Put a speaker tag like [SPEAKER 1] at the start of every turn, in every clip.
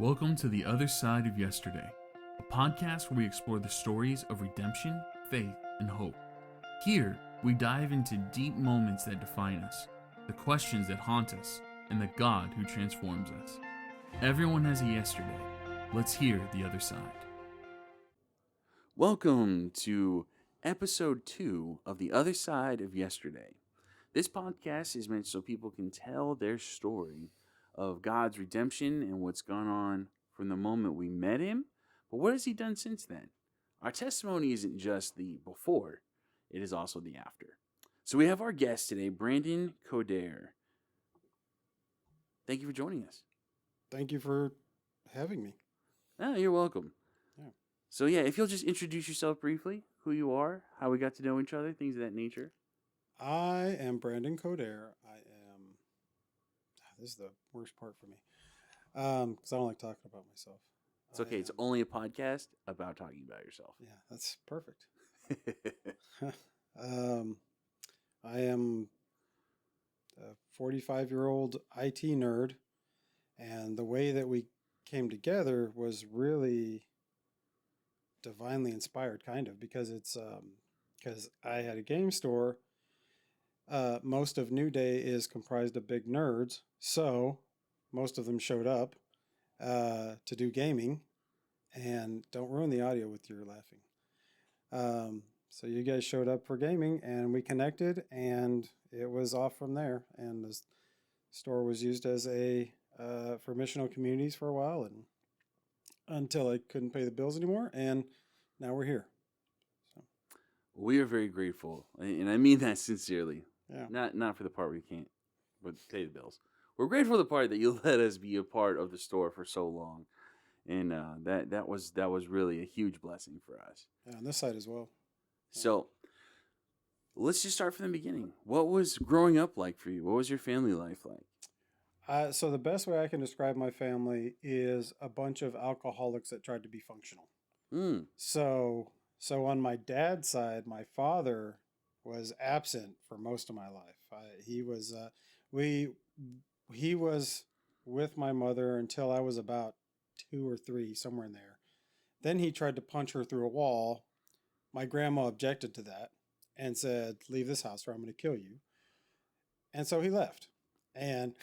[SPEAKER 1] Welcome to The Other Side of Yesterday, a podcast where we explore the stories of redemption, faith, and hope. Here, we dive into deep moments that define us, the questions that haunt us, and the God who transforms us. Everyone has a yesterday. Let's hear the other side. Welcome to episode 2 of The Other Side of Yesterday. This podcast is meant so people can tell their story of God's redemption and what's gone on from the moment we met him. But what has he done since then? Our testimony isn't just the before, it is also the after. So we have our guest today, Brandon Coderre. Thank you for joining us.
[SPEAKER 2] Thank you for having me.
[SPEAKER 1] Oh, you're welcome.
[SPEAKER 2] Yeah.
[SPEAKER 1] So if you'll just introduce yourself briefly, who you are, how we got to know each other, things of that nature.
[SPEAKER 2] I am Brandon Coderre. This is the worst part for me, because I don't like talking about myself.
[SPEAKER 1] It's okay. It's only a podcast about talking about yourself.
[SPEAKER 2] Yeah, that's perfect. I am a 45-year-old IT nerd, and the way that we came together was really divinely inspired, kind of, because it's because I had a game store. Most of New Day is comprised of big nerds, so most of them showed up to do gaming. And don't ruin the audio with your laughing. So you guys showed up for gaming, and we connected, and it was off from there. And the store was used as for missional communities for a while, and until I couldn't pay the bills anymore, and now we're here. So.
[SPEAKER 1] We are very grateful, and I mean that sincerely.
[SPEAKER 2] Yeah.
[SPEAKER 1] Not for the part where you can't pay the bills. We're grateful for the part that you let us be a part of the store for so long, and that was really a huge blessing for us.
[SPEAKER 2] Yeah, on this side as well.
[SPEAKER 1] So let's just start from the beginning. What was growing up like for you? What was your family life like?
[SPEAKER 2] So the best way I can describe my family is a bunch of alcoholics that tried to be functional. So on my dad's side, my father was absent for most of my life. He was with my mother until I was about 2 or 3, somewhere in there. Then he tried to punch her through a wall. My grandma objected to that and said, "Leave this house or I'm going to kill you." And so he left. And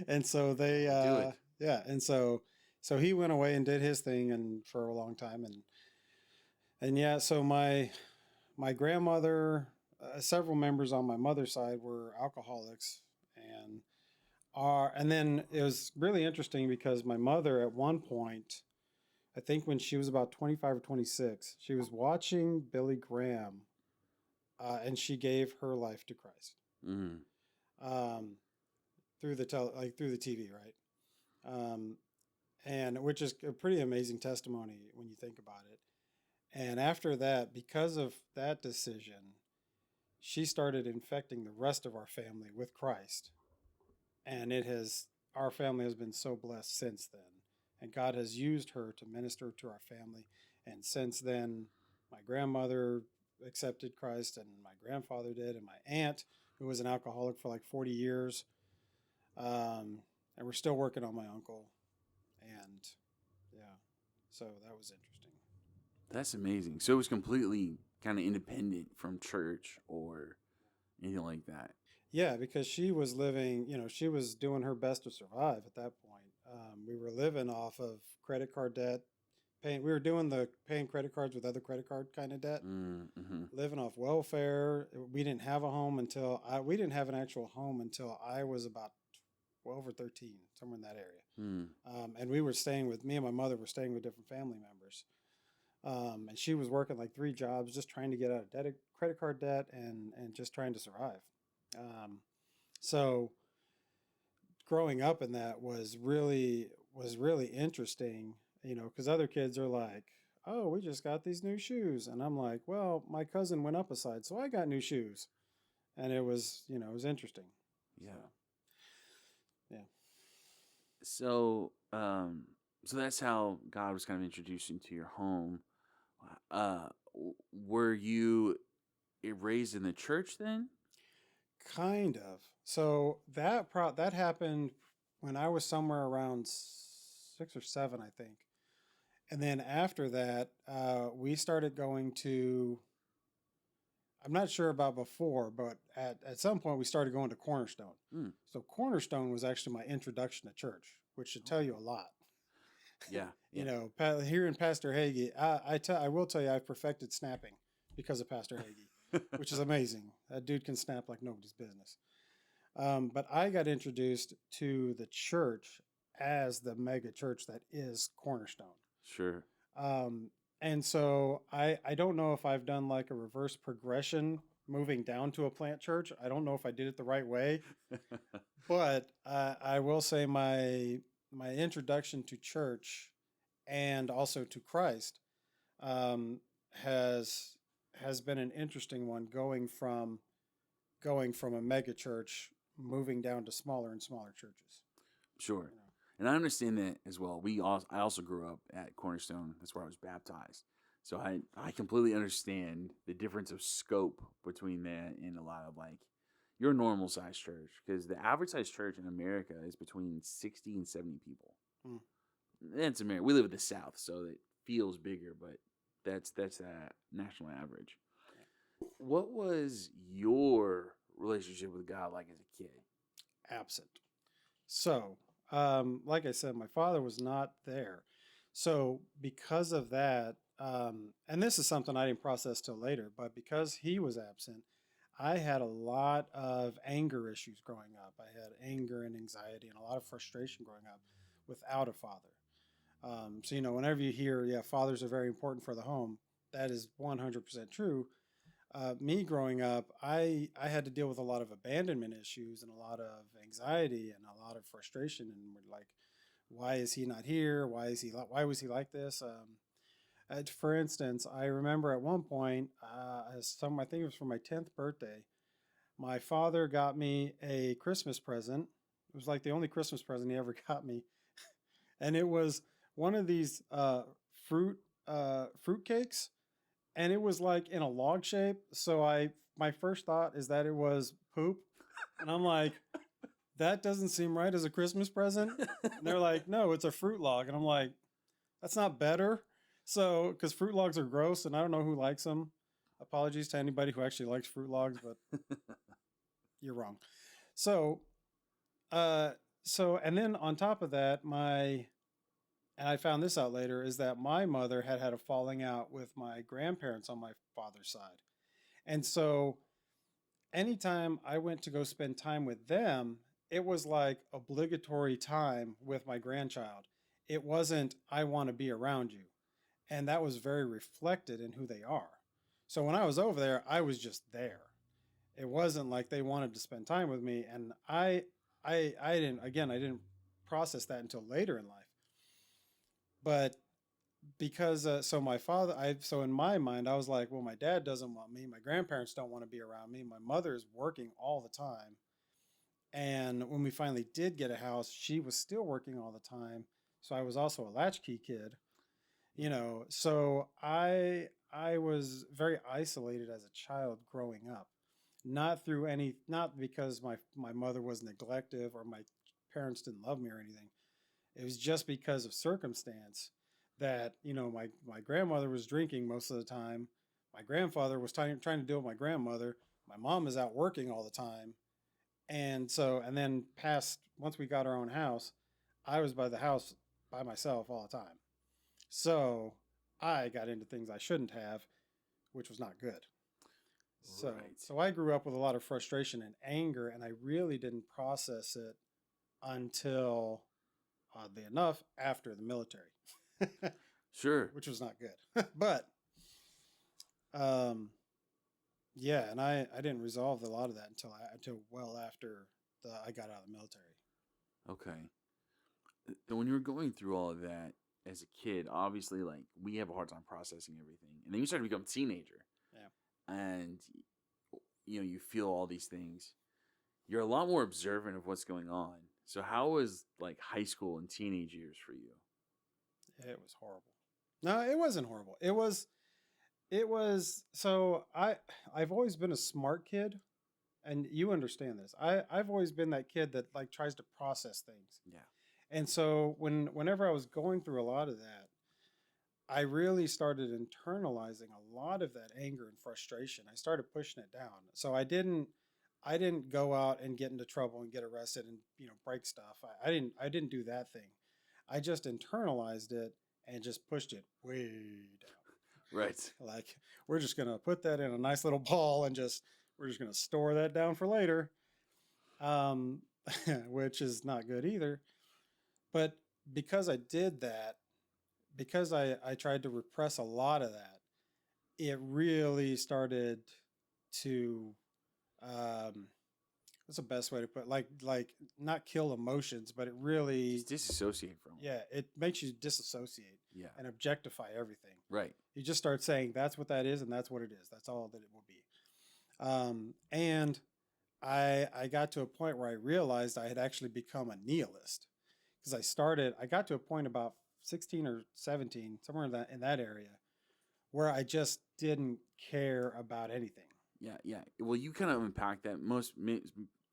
[SPEAKER 2] and so they
[SPEAKER 1] Do it.
[SPEAKER 2] Yeah, and so he went away and did his thing and for a long time, and yeah, so my grandmother, several members on my mother's side were alcoholics, and then it was really interesting because my mother at one point, I think when she was about 25 or 26, she was watching Billy Graham, and she gave her life to Christ. Through the through the TV, right? And which is a pretty amazing testimony when you think about it. And after that, because of that decision, she started infecting the rest of our family with Christ. And our family has been so blessed since then. And God has used her to minister to our family. And since then, my grandmother accepted Christ, and my grandfather did, and my aunt, who was an alcoholic for like 40 years. And we're still working on my uncle. And yeah, so that was interesting.
[SPEAKER 1] That's amazing. So it was completely kind of independent from church or anything like that.
[SPEAKER 2] Yeah, because she was living, she was doing her best to survive at that point. We were living off of credit card debt. We were doing the paying credit cards with other credit card kind of debt. Living off welfare. We didn't have a home we didn't have an actual home until I was about 12 or 13, somewhere in that area. And me and my mother were staying with different family members. And she was working like 3 jobs, just trying to get out of credit card debt and just trying to survive. So growing up in that was really interesting, because other kids are like, "Oh, we just got these new shoes." And I'm like, "Well, my cousin went up a side, so I got new shoes." And it was, it was interesting.
[SPEAKER 1] Yeah.
[SPEAKER 2] So, yeah.
[SPEAKER 1] So that's how God was kind of introduced into your home. Were you raised in the church then?
[SPEAKER 2] Kind of. So that happened when I was somewhere around 6 or 7, I think. And then after that, we started going to, I'm not sure about before, but at some point we started going to Cornerstone.
[SPEAKER 1] Hmm.
[SPEAKER 2] So Cornerstone was actually my introduction to church, which should tell you a lot.
[SPEAKER 1] Yeah.
[SPEAKER 2] You know, hearing Pastor Hagee, I will tell you, I've perfected snapping because of Pastor Hagee, which is amazing. That dude can snap like nobody's business. But I got introduced to the church as the mega church that is Cornerstone.
[SPEAKER 1] Sure.
[SPEAKER 2] And so I don't know if I've done like a reverse progression moving down to a plant church. I don't know if I did it the right way, but I will say my introduction to church and also to Christ um, has has been an interesting one, going from a mega church moving down to smaller and smaller churches.
[SPEAKER 1] Sure.
[SPEAKER 2] You know.
[SPEAKER 1] And I understand that as well. I also grew up at Cornerstone. That's where I was baptized. So I completely understand the difference of scope between that and a lot of like your normal size church, because the average size church in America is between 60 and 70 people.
[SPEAKER 2] Mm.
[SPEAKER 1] That's America. We live in the South, so it feels bigger, but that's that national average. What was your relationship with God like as a kid?
[SPEAKER 2] Absent. So, like I said, my father was not there. So, because of that, and this is something I didn't process till later, but because he was absent, I had a lot of anger issues growing up. I had anger and anxiety and a lot of frustration growing up without a father. So, whenever you hear, yeah, fathers are very important for the home, that is 100% true. Me growing up, I had to deal with a lot of abandonment issues and a lot of anxiety and a lot of frustration. And we're like, why is he not here? Why was he like this? For instance, I remember at one point, I think it was for my 10th birthday, my father got me a Christmas present. It was like the only Christmas present he ever got me, and it was one of these fruit cakes, and it was like in a log shape. So my first thought is that it was poop, and I'm like, that doesn't seem right as a Christmas present. And they're like, no, it's a fruit log, and I'm like, that's not better. So because fruit logs are gross, and I don't know who likes them. Apologies to anybody who actually likes fruit logs, but you're wrong. So, uh, and then on top of that, and I found this out later, is that my mother had a falling out with my grandparents on my father's side. And so anytime I went to go spend time with them, it was like obligatory time with my grandchild. It wasn't, I want to be around you. And that was very reflected in who they are. So when I was over there, I was just there. It wasn't like they wanted to spend time with me. And I didn't process that until later in life. But because so my father so in my mind I was like, well, my dad doesn't want me, my grandparents don't want to be around me, my mother is working all the time, and when we finally did get a house, she was still working all the time, so I was also a latchkey kid, so I was very isolated as a child growing up, not because my mother was neglective or my parents didn't love me or anything. It was just because of circumstance that, my grandmother was drinking most of the time. My grandfather was trying to deal with my grandmother. My mom is out working all the time. And then once we got our own house, I was by the house by myself all the time. So I got into things I shouldn't have, which was not good. So,
[SPEAKER 1] Right.
[SPEAKER 2] so I grew up with a lot of frustration and anger, and I really didn't process it until, oddly enough, after the military,
[SPEAKER 1] Sure.
[SPEAKER 2] which was not good. But um, yeah, and I didn't resolve a lot of that until well after I got out of the military.
[SPEAKER 1] Okay. When you were going through all of that as a kid, obviously, like we have a hard time processing everything, and then you start to become a teenager,
[SPEAKER 2] Yeah.
[SPEAKER 1] and you feel all these things. You're a lot more observant of what's going on. So how was like high school and teenage years for you?
[SPEAKER 2] It was horrible. No, it wasn't horrible. It was so I've always been a smart kid, and you understand this. I've always been that kid that like tries to process things.
[SPEAKER 1] Yeah.
[SPEAKER 2] And so whenever I was going through a lot of that, I really started internalizing a lot of that anger and frustration. I started pushing it down. So I didn't go out and get into trouble and get arrested and break stuff. I didn't do that thing. I just internalized it and just pushed it way down.
[SPEAKER 1] Right.
[SPEAKER 2] Like we're just gonna put that in a nice little ball and we're just gonna store that down for later, um, which is not good either. But because I did that, because I tried to repress a lot of that, it really started to um, what's the best way to put it? Like not kill emotions, but it really
[SPEAKER 1] Just disassociate from it.
[SPEAKER 2] yeah, it makes you disassociate
[SPEAKER 1] Yeah.
[SPEAKER 2] and objectify everything.
[SPEAKER 1] Right.
[SPEAKER 2] You just start saying that's what that is and that's what it is. That's all that it will be. And I got to a point where I realized I had actually become a nihilist because I got to a point about 16 or 17, somewhere in that area, where I just didn't care about anything.
[SPEAKER 1] Yeah. Yeah. Well, you kind of unpack that.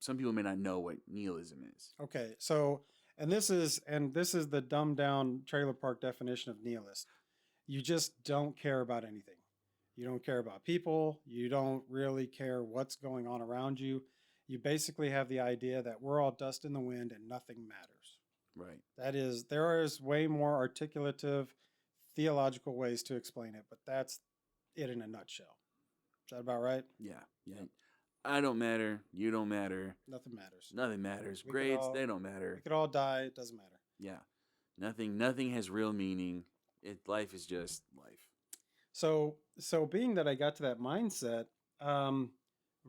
[SPEAKER 1] Some people may not know what nihilism is.
[SPEAKER 2] Okay, so and this is the dumbed down trailer park definition of nihilist. You just don't care about anything. You don't care about people. You don't really care what's going on around you. You basically have the idea that we're all dust in the wind and nothing matters.
[SPEAKER 1] Right.
[SPEAKER 2] There is way more articulative theological ways to explain it, but that's it in a nutshell. Is that about right?
[SPEAKER 1] Yeah. Yeah. I don't matter. You don't matter.
[SPEAKER 2] Nothing matters.
[SPEAKER 1] Nothing matters.
[SPEAKER 2] We could
[SPEAKER 1] Grades,
[SPEAKER 2] all-
[SPEAKER 1] they don't
[SPEAKER 2] We
[SPEAKER 1] matter.
[SPEAKER 2] could all die. It doesn't matter.
[SPEAKER 1] Yeah. Nothing has real meaning. Life is just life.
[SPEAKER 2] So being that I got to that mindset, um,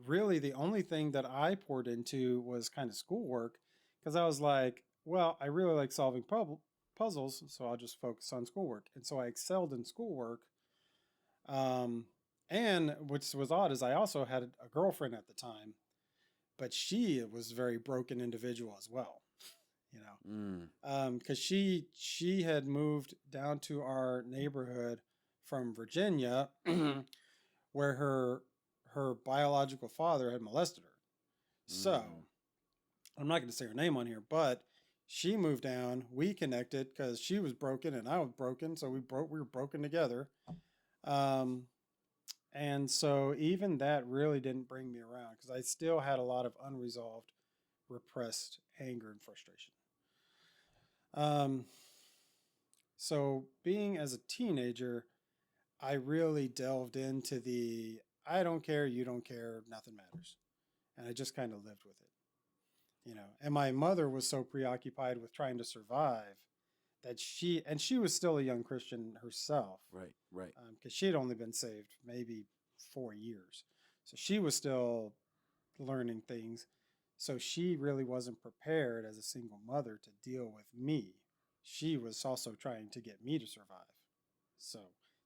[SPEAKER 2] really the only thing that I poured into was kind of schoolwork because I was like, well, I really like solving puzzles, so I'll just focus on schoolwork. And so I excelled in schoolwork. And which was odd is I also had a girlfriend at the time, but she was a very broken individual as well, you know, because she had moved down to our neighborhood from Virginia, where her biological father had molested her. So I'm not going to say her name on here, but she moved down. We connected because she was broken and I was broken, so we were broken together. And so even that really didn't bring me around because I still had a lot of unresolved, repressed anger and frustration. So being as a teenager, I really delved into the I don't care, you don't care, nothing matters. And I just kind of lived with it. And my mother was so preoccupied with trying to survive that she was still a young Christian herself.
[SPEAKER 1] Right. Right.
[SPEAKER 2] Because she had only been saved maybe 4 years. So she was still learning things. So she really wasn't prepared as a single mother to deal with me. She was also trying to get me to survive. So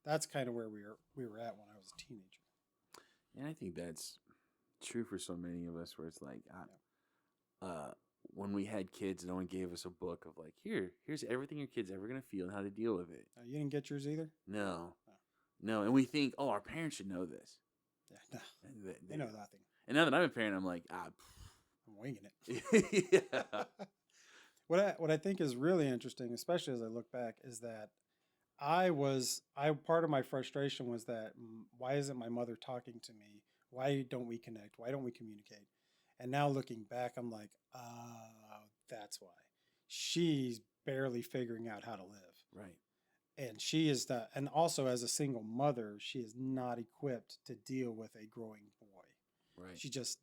[SPEAKER 2] that's kind of where we were at when I was a teenager.
[SPEAKER 1] And I think that's true for so many of us where it's like, when we had kids, no one gave us a book of like, here's everything your kid's ever going to feel and how to deal with it.
[SPEAKER 2] You didn't get yours either?
[SPEAKER 1] No. No. And we think, our parents should know this.
[SPEAKER 2] Yeah, no. They know nothing.
[SPEAKER 1] And now that I'm a parent, I'm like,
[SPEAKER 2] I'm winging
[SPEAKER 1] it.
[SPEAKER 2] Yeah. What I think is really interesting, especially as I look back, is that part of my frustration was that why isn't my mother talking to me? Why don't we connect? Why don't we communicate? And now looking back, I'm like, that's why. She's barely figuring out how to live.
[SPEAKER 1] Right.
[SPEAKER 2] And and also as a single mother, she is not equipped to deal with a growing boy.
[SPEAKER 1] Right.
[SPEAKER 2] She just,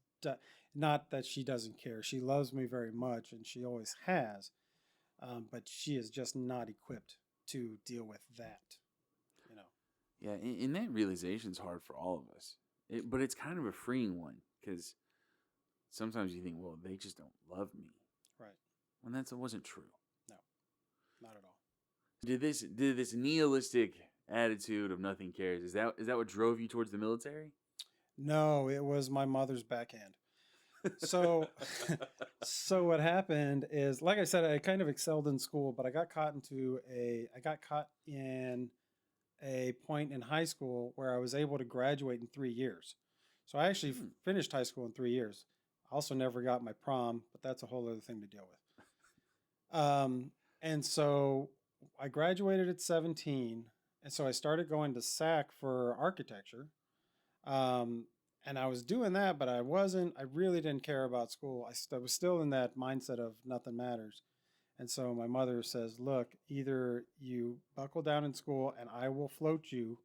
[SPEAKER 2] not that she doesn't care. She loves me very much and she always has. But she is just not equipped to deal with that,
[SPEAKER 1] Yeah, and that realization is hard for all of us. But it's kind of a freeing one because sometimes you think, well, they just don't love me.
[SPEAKER 2] Right.
[SPEAKER 1] When that wasn't true.
[SPEAKER 2] No, not at all.
[SPEAKER 1] Did this nihilistic attitude of nothing cares, is that what drove you towards the military?
[SPEAKER 2] No, it was my mother's backhand. So what happened is, like I said, I kind of excelled in school, but I got caught in a point in high school where I was able to graduate in 3 years. So I actually finished high school in 3 years. I also never got my prom, but that's a whole other thing to deal with. Um, and so I graduated at 17. And so I started going to SAC for architecture. Um, and I was doing that, but I really didn't care about school. I was still in that mindset of nothing matters. And so my mother says, look, either you buckle down in school and I will float you,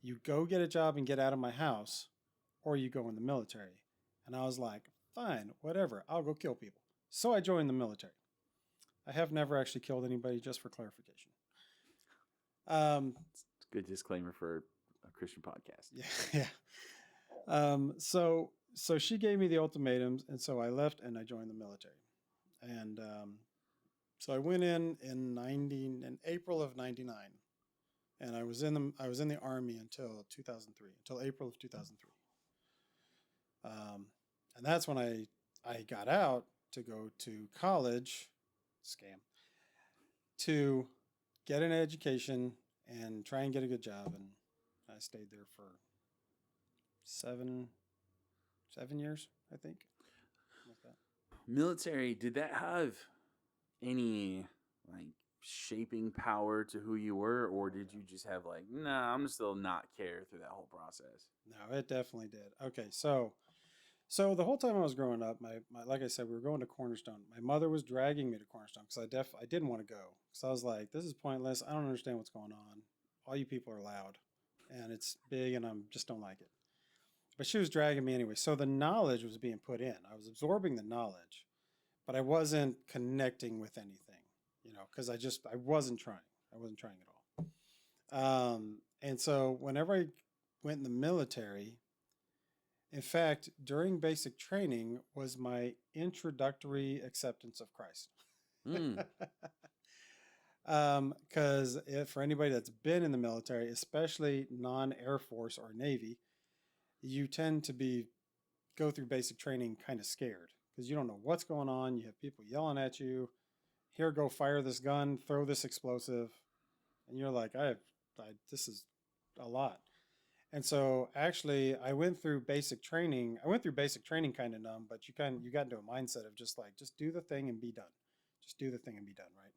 [SPEAKER 2] you go get a job and get out of my house, or you go in the military. And I was like, fine, whatever, I'll go kill people. So I joined the military. I have never actually killed anybody, just for clarification.
[SPEAKER 1] It's a good disclaimer for a Christian podcast.
[SPEAKER 2] Yeah, yeah. So she gave me the ultimatums, and so I left and I joined the military. And so I went in April of '99, and I was in the army until 2003, until April of 2003. And that's when I got out to go to college, scam, to get an education and try and get a good job. And I stayed there for seven years, I think. Like that.
[SPEAKER 1] Military, did that have any like shaping power to who you were, or did you just have like, nah, I'm still not care through that whole process?
[SPEAKER 2] No, it definitely did. Okay, so the whole time I was growing up, my like I said, we were going to Cornerstone. My mother was dragging me to Cornerstone because I didn't want to go. So I was like, this is pointless. I don't understand what's going on. All you people are loud, and it's big, and I just don't like it. But she was dragging me anyway. So the knowledge was being put in. I was absorbing the knowledge, but I wasn't connecting with anything, because I wasn't trying. I wasn't trying at all. And so whenever I went in the military, in fact, during basic training was my introductory acceptance of Christ.
[SPEAKER 1] Mm.
[SPEAKER 2] Because for anybody that's been in the military, especially non-Air Force or Navy, you tend to go through basic training kind of scared because you don't know what's going on. You have people yelling at you. Here, go fire this gun, throw this explosive, and you're like, this is a lot. And so actually, I went through basic training. I went through basic training kind of numb, but you got into a mindset of just do the thing and be done. Just do the thing and be done, right?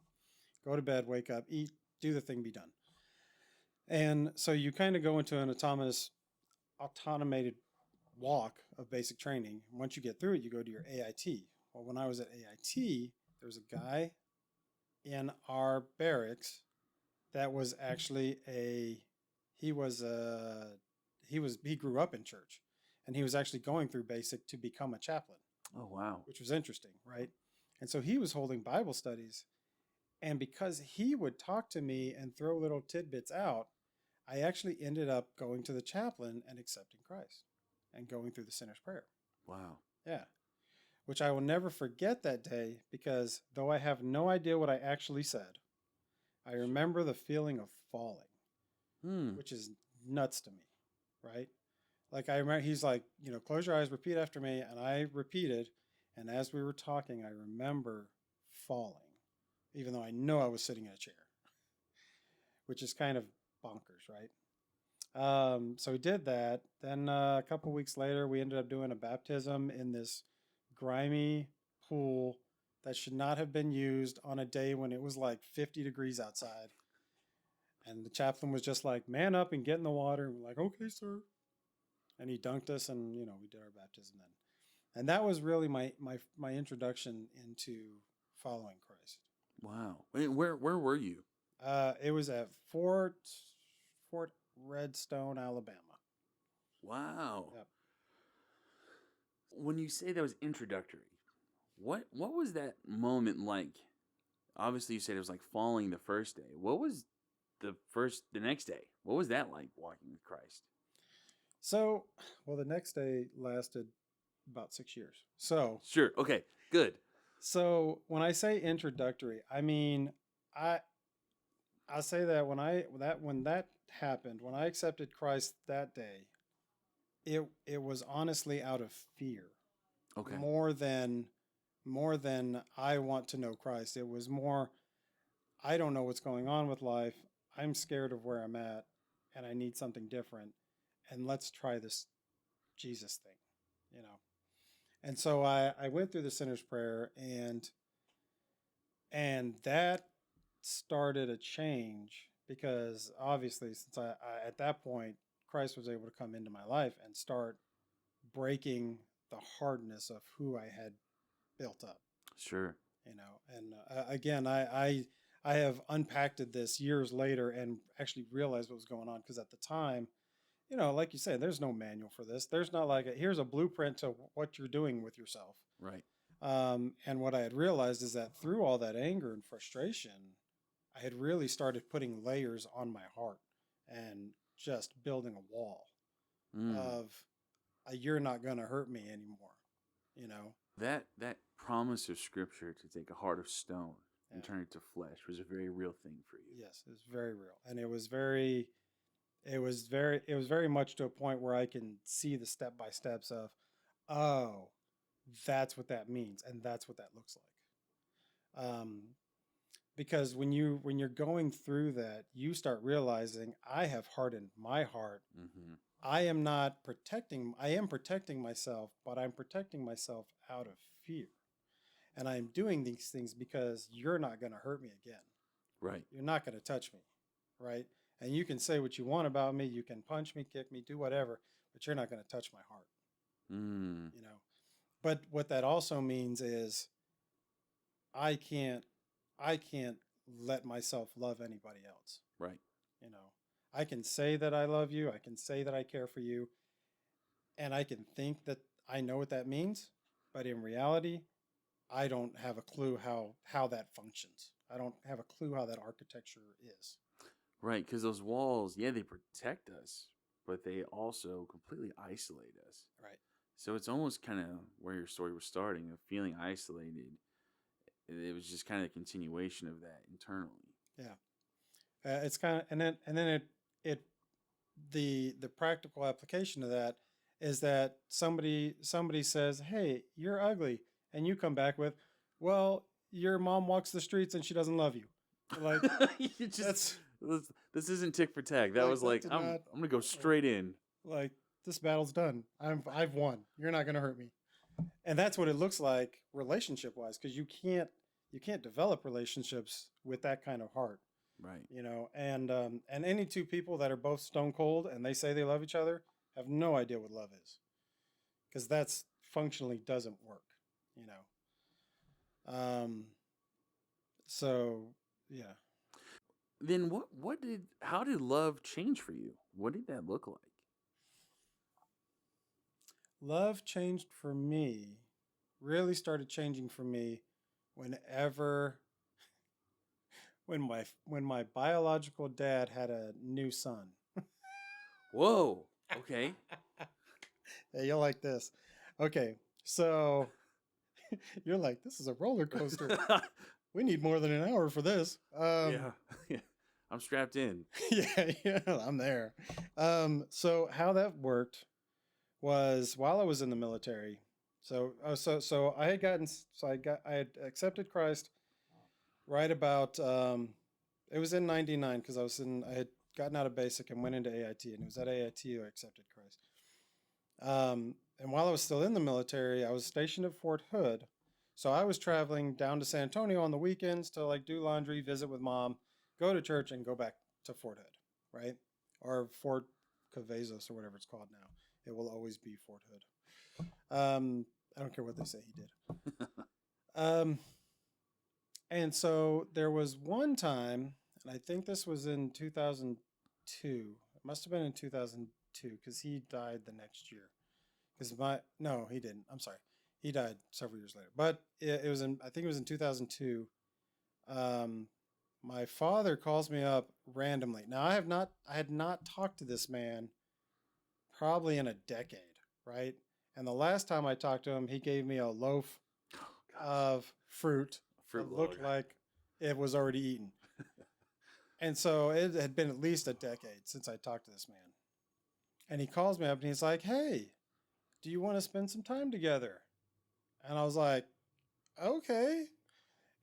[SPEAKER 2] Go to bed, wake up, eat, do the thing, be done. And so you kind of go into an automated walk of basic training. Once you get through it, you go to your AIT. Well, when I was at AIT, there was a guy in our barracks that was actually he grew up in church, and he was actually going through basic to become a chaplain.
[SPEAKER 1] Oh, wow.
[SPEAKER 2] Which was interesting, right? And so he was holding Bible studies, and because he would talk to me and throw little tidbits out, I actually ended up going to the chaplain and accepting Christ and going through the sinner's prayer.
[SPEAKER 1] Wow.
[SPEAKER 2] Yeah. Which I will never forget that day, because though I have no idea what I actually said, I remember the feeling of falling, which is nuts to me, right? Like I remember he's like, close your eyes, repeat after me. And I repeated. And as we were talking, I remember falling, even though I know I was sitting in a chair, which is kind of bonkers, right? So we did that. Then a couple weeks later, we ended up doing a baptism in this grimy pool that should not have been used on a day when it was like 50 degrees outside. And the chaplain was just like, man up and get in the water. And we're like, okay, sir. And he dunked us, and we did our baptism then. And that was really my introduction into following Christ.
[SPEAKER 1] Wow. Where were you?
[SPEAKER 2] It was at Fort Redstone, Alabama.
[SPEAKER 1] Wow.
[SPEAKER 2] Yep.
[SPEAKER 1] When you say that was introductory, what was that moment like? Obviously, you said it was like falling the first day. What was the next day? What was that like walking with Christ?
[SPEAKER 2] So, well, the next day lasted about 6 years. So
[SPEAKER 1] Sure. Okay. Good.
[SPEAKER 2] So when I say introductory, I mean I say that when that happened, when I accepted Christ that day, it was honestly out of fear.
[SPEAKER 1] Okay.
[SPEAKER 2] More than I want to know Christ. It was more, I don't know what's going on with life. I'm scared of where I'm at, and I need something different. And let's try this Jesus thing. And so I went through the sinner's prayer, and And that started a change because obviously, since I at that point, Christ was able to come into my life and start breaking the hardness of who I had built up.
[SPEAKER 1] Sure.
[SPEAKER 2] And again, I have unpacked this years later and actually realized what was going on because at the time, like you said, there's no manual for this. There's not like here's a blueprint to what you're doing with yourself.
[SPEAKER 1] Right.
[SPEAKER 2] And what I had realized is that through all that anger and frustration, I had really started putting layers on my heart and just building a wall of you're not going to hurt me anymore.
[SPEAKER 1] That promise of Scripture to take a heart of stone and
[SPEAKER 2] Yeah.
[SPEAKER 1] turn it to flesh was a very real thing for you.
[SPEAKER 2] Yes, it was very real, and it was very much to a point where I can see the step by steps of, oh, that's what that means, and that's what that looks like. Because when you're going through that, you start realizing I have hardened my heart.
[SPEAKER 1] Mm-hmm.
[SPEAKER 2] I am protecting myself, but I'm protecting myself out of fear. And I'm doing these things because you're not going to hurt me again.
[SPEAKER 1] Right.
[SPEAKER 2] You're not going to touch me. Right. And you can say what you want about me. You can punch me, kick me, do whatever, but you're not going to touch my heart. But what that also means is I can't let myself love anybody else.
[SPEAKER 1] Right.
[SPEAKER 2] I can say that I love you. I can say that I care for you. And I can think that I know what that means. But in reality, I don't have a clue how that functions. I don't have a clue how that architecture is.
[SPEAKER 1] Right. Because those walls, yeah, they protect us, but they also completely isolate us.
[SPEAKER 2] Right.
[SPEAKER 1] So it's almost kind of where your story was starting, of feeling isolated. It was just kind of a continuation of that internally.
[SPEAKER 2] Yeah. It's kind of, and then the practical application of that is that somebody says, "Hey, you're ugly," and you come back with, "Well, your mom walks the streets and she doesn't love you." Like
[SPEAKER 1] this isn't tick for tack. That was like I'm gonna go straight in.
[SPEAKER 2] Like, this battle's done. I've won. You're not gonna hurt me. And that's what it looks like relationship wise, because you can't develop relationships with that kind of heart.
[SPEAKER 1] Right.
[SPEAKER 2] And any two people that are both stone cold and they say they love each other have no idea what love is, because that's functionally doesn't work. So yeah.
[SPEAKER 1] Then how did love change for you? What did that look like?
[SPEAKER 2] Love changed for me, really started changing for me whenever when my biological dad had a new son.
[SPEAKER 1] Whoa. Okay.
[SPEAKER 2] Hey, you'll like this. Okay, so you're like, this is a roller coaster. We need more than an hour for this.
[SPEAKER 1] Yeah. I'm strapped in.
[SPEAKER 2] Yeah, I'm there. So how that worked was while I was in the military. So I had accepted Christ right about it was in '99 because I had gotten out of basic and went into AIT, and it was at AIT I accepted Christ. And while I was still in the military, I was stationed at Fort Hood. So I was traveling down to San Antonio on the weekends to like do laundry, visit with mom, go to church, and go back to Fort Hood, right? Or Fort Cavazos or whatever it's called now. It will always be Fort Hood. I don't care what they say he did. And so there was one time, and I think this was in 2002. It must have been in 2002 because he died the next year. No, he didn't. I'm sorry. He died several years later. But it was I think it was in 2002. My father calls me up randomly. Now I had not talked to this man probably in a decade, right? And the last time I talked to him, he gave me a loaf of fruit that looked like it was already eaten. And so it had been at least a decade since I talked to this man. And he calls me up and he's like, "Hey, do you want to spend some time together?" And I was like, "Okay."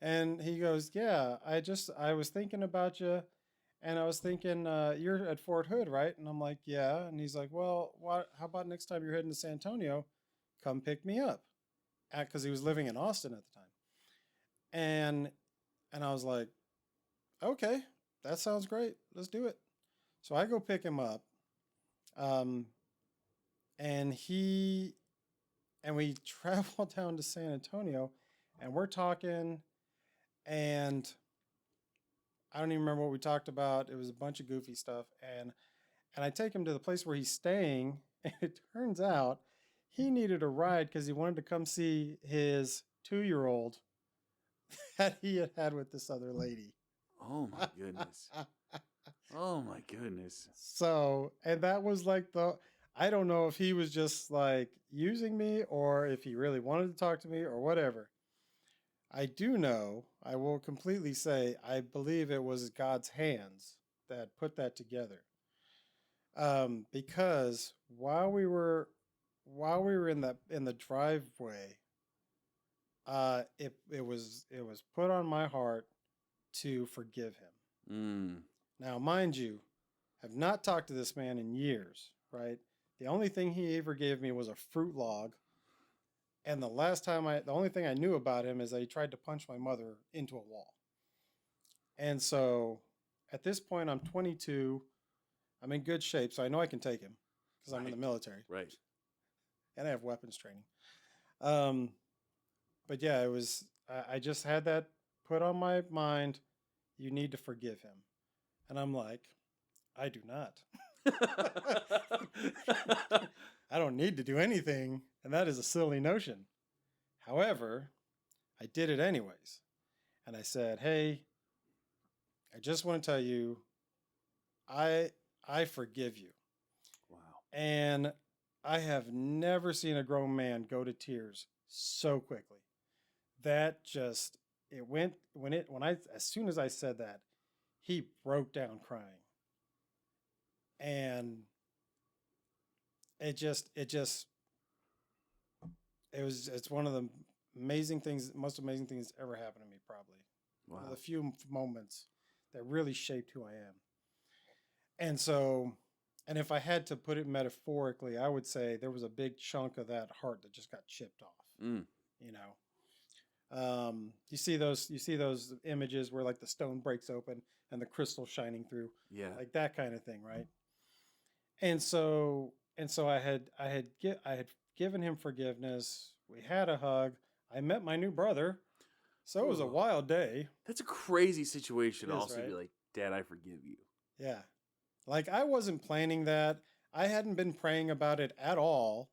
[SPEAKER 2] And he goes, "Yeah, I was thinking about you, and I was thinking you're at Fort Hood, right?" And I'm like, "Yeah." And he's like, "Well, how about next time you're heading to San Antonio, come pick me up?" Because he was living in Austin at the time. And And I was like, okay, that sounds great. Let's do it. So I go pick him up. Um, and we travel down to San Antonio, and we're talking, and I don't even remember what we talked about. It was a bunch of goofy stuff. And I take him to the place where he's staying, and it turns out he needed a ride because he wanted to come see his 2-year-old that he had had with this other lady.
[SPEAKER 1] Oh my goodness. Oh my goodness.
[SPEAKER 2] So, and that was like I don't know if he was just like using me or if he really wanted to talk to me or whatever. I do know, I will completely say, I believe it was God's hands that put that together. Because while we were in the driveway, it was put on my heart to forgive him.
[SPEAKER 1] Mm.
[SPEAKER 2] Now, mind you, I've not talked to this man in years, right? The only thing he ever gave me was a fruit log. And the only thing I knew about him is that he tried to punch my mother into a wall. And so at this point, I'm 22. I'm in good shape, so I know I can take him because I'm in the military.
[SPEAKER 1] Right.
[SPEAKER 2] And I have weapons training. But yeah, I just had that put on my mind. You need to forgive him. And I'm like, I do not. I don't need to do anything. And that is a silly notion. However, I did it anyways. And I said, hey, I just want to tell you, I forgive you.
[SPEAKER 1] Wow.
[SPEAKER 2] And I have never seen a grown man go to tears so quickly. That just as soon as I said that, he broke down crying. And it's one of the most amazing things that ever happened to me, probably.
[SPEAKER 1] Wow.
[SPEAKER 2] One of the few moments that really shaped who I am. And so, and if I had to put it metaphorically, I would say there was a big chunk of that heart that just got chipped off.
[SPEAKER 1] Mm.
[SPEAKER 2] You know, you see those images where like the stone breaks open and the crystal shining through, like that kind of thing, right? And so I had given him forgiveness. We had a hug. I met my new brother. So it was a wild day.
[SPEAKER 1] That's a crazy situation to also
[SPEAKER 2] right?
[SPEAKER 1] be like, Dad, I forgive you.
[SPEAKER 2] Yeah. Like I wasn't planning that. I hadn't been praying about it at all.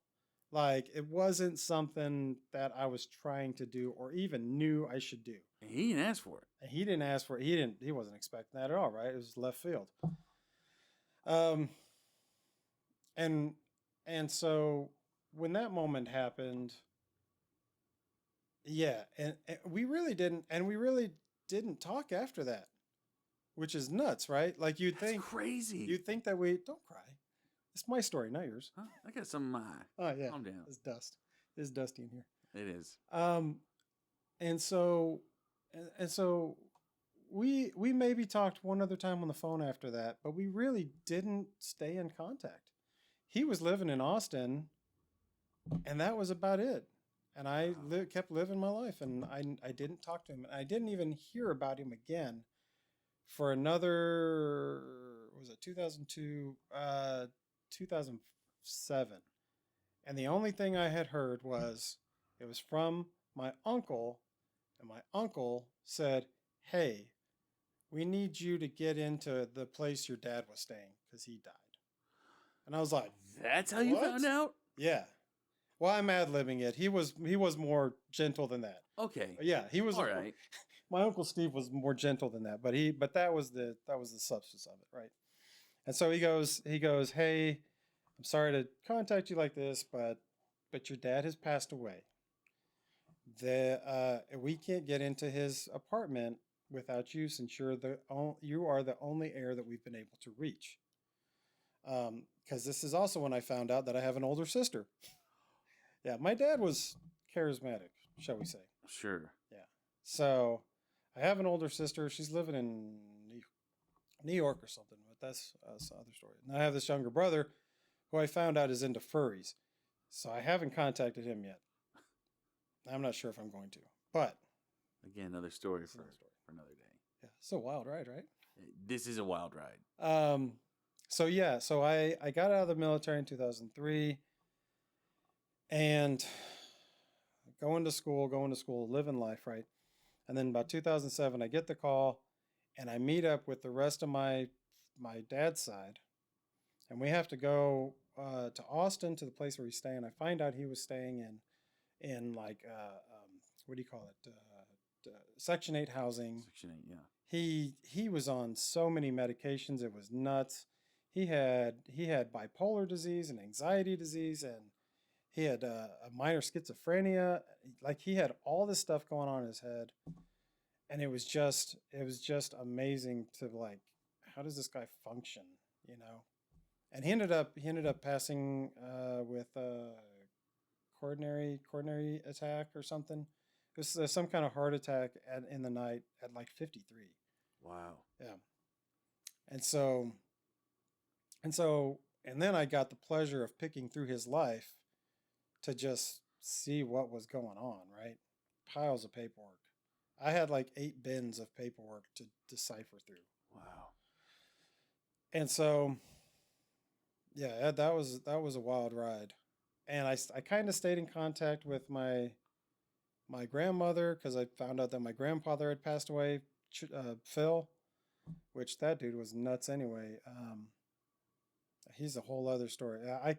[SPEAKER 2] Like it wasn't something that I was trying to do or even knew I should do.
[SPEAKER 1] And he didn't ask for it.
[SPEAKER 2] And he didn't ask for it. He wasn't expecting that at all, right? It was left field. And so when that moment happened, yeah, and we really didn't talk after that, which is nuts, right? Like
[SPEAKER 1] That's crazy.
[SPEAKER 2] You'd think that we don't cry. It's my story, not yours.
[SPEAKER 1] Huh? I got some in my eye.
[SPEAKER 2] Oh yeah,
[SPEAKER 1] calm down.
[SPEAKER 2] It's dust. It's dusty in here.
[SPEAKER 1] It is.
[SPEAKER 2] And so we maybe talked one other time on the phone after that, but we really didn't stay in contact. He was living in Austin, and that was about it. And I kept living my life, and I didn't talk to him. And I didn't even hear about him again for another, was it 2002, 2007. And the only thing I had heard was it was from my uncle, and my uncle said, hey, we need you to get into the place your dad was staying because he died. And I was like,
[SPEAKER 1] that's how you found out?
[SPEAKER 2] Yeah. Well, I'm ad-libbing it. He was more gentle than that.
[SPEAKER 1] Okay.
[SPEAKER 2] Yeah, he was
[SPEAKER 1] all right.
[SPEAKER 2] My Uncle Steve was more gentle than that, but that was the substance of it, right? And so he goes, hey, I'm sorry to contact you like this, but your dad has passed away. We can't get into his apartment without you, since you are the only heir that we've been able to reach. Because this is also when I found out that I have an older sister. Yeah, my dad was charismatic, shall we say.
[SPEAKER 1] Sure.
[SPEAKER 2] Yeah. So I have an older sister. She's living in New York or something, but that's another story. And I have this younger brother who I found out is into furries. So I haven't contacted him yet. I'm not sure if I'm going to, but
[SPEAKER 1] again, another story for another day.
[SPEAKER 2] Yeah, it's a wild ride, right?
[SPEAKER 1] This is a wild ride.
[SPEAKER 2] So I got out of the military in 2003 and going to school, living life, right? And then about 2007, I get the call and I meet up with the rest of my dad's side. And we have to go to Austin to the place where he's staying. I find out he was staying in like, what do you call it? Section 8 housing.
[SPEAKER 1] Section 8, yeah.
[SPEAKER 2] He was on so many medications, it was nuts. He had bipolar disease and anxiety disease, and he had a minor schizophrenia. Like, he had all this stuff going on in his head, and it was just amazing to, like, how does this guy function, you know? And he ended up passing with a coronary attack or something. It was some kind of heart attack in the night at like 53.
[SPEAKER 1] Wow.
[SPEAKER 2] Yeah. And then I got the pleasure of picking through his life to just see what was going on, right? Piles of paperwork. I had like 8 bins of paperwork to decipher through.
[SPEAKER 1] Wow.
[SPEAKER 2] And so, yeah, that was a wild ride. And I kind of stayed in contact with my grandmother, because I found out that my grandfather had passed away, Phil, which that dude was nuts anyway. He's a whole other story. I'll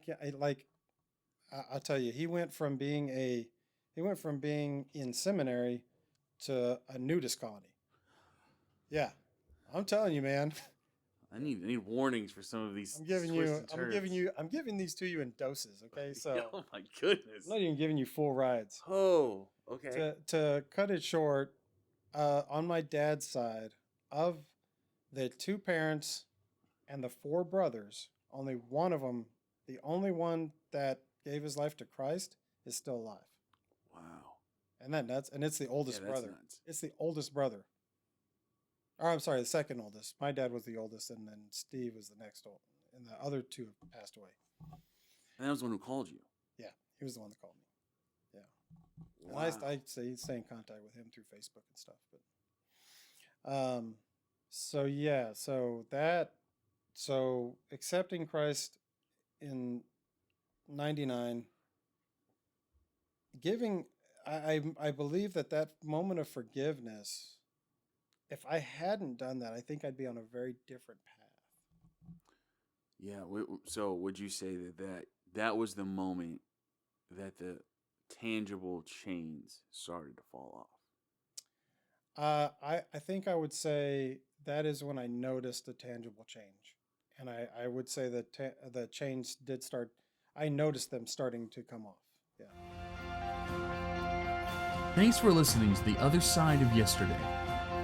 [SPEAKER 2] tell you, he went from being in seminary to a nudist colony. Yeah, I'm telling you, man.
[SPEAKER 1] I need warnings for some of these.
[SPEAKER 2] I'm giving these to you in doses. Okay, so.
[SPEAKER 1] Oh my goodness.
[SPEAKER 2] I'm not even giving you full rides.
[SPEAKER 1] Oh, okay.
[SPEAKER 2] To cut it short, on my dad's side, of the 2 parents and the 4 brothers, only one of them, the only one that gave his life to Christ, is still alive.
[SPEAKER 1] Wow.
[SPEAKER 2] And that nuts? And it's the oldest brother.
[SPEAKER 1] Nuts.
[SPEAKER 2] It's the oldest brother. Or I'm sorry, the second oldest. My dad was the oldest, and then Steve was the next old, and the other 2 have passed away.
[SPEAKER 1] And that was the one who called you.
[SPEAKER 2] Yeah, he was the one that called me. Yeah.
[SPEAKER 1] Wow.
[SPEAKER 2] And I stay in contact with him through Facebook and stuff. But so accepting Christ in 99, I believe that moment of forgiveness, if I hadn't done that, I think I'd be on a very different path.
[SPEAKER 1] Yeah. So would you say that was the moment that the tangible chains started to fall off?
[SPEAKER 2] I think I would say that is when I noticed a tangible change. And I would say that the chains did start, I noticed them starting to come off. Yeah.
[SPEAKER 1] Thanks for listening to The Other Side of Yesterday.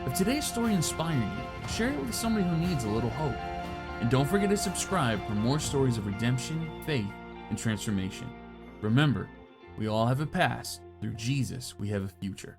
[SPEAKER 1] If today's story inspired you, share it with somebody who needs a little hope. And don't forget to subscribe for more stories of redemption, faith, and transformation. Remember, we all have a past. Through Jesus, we have a future.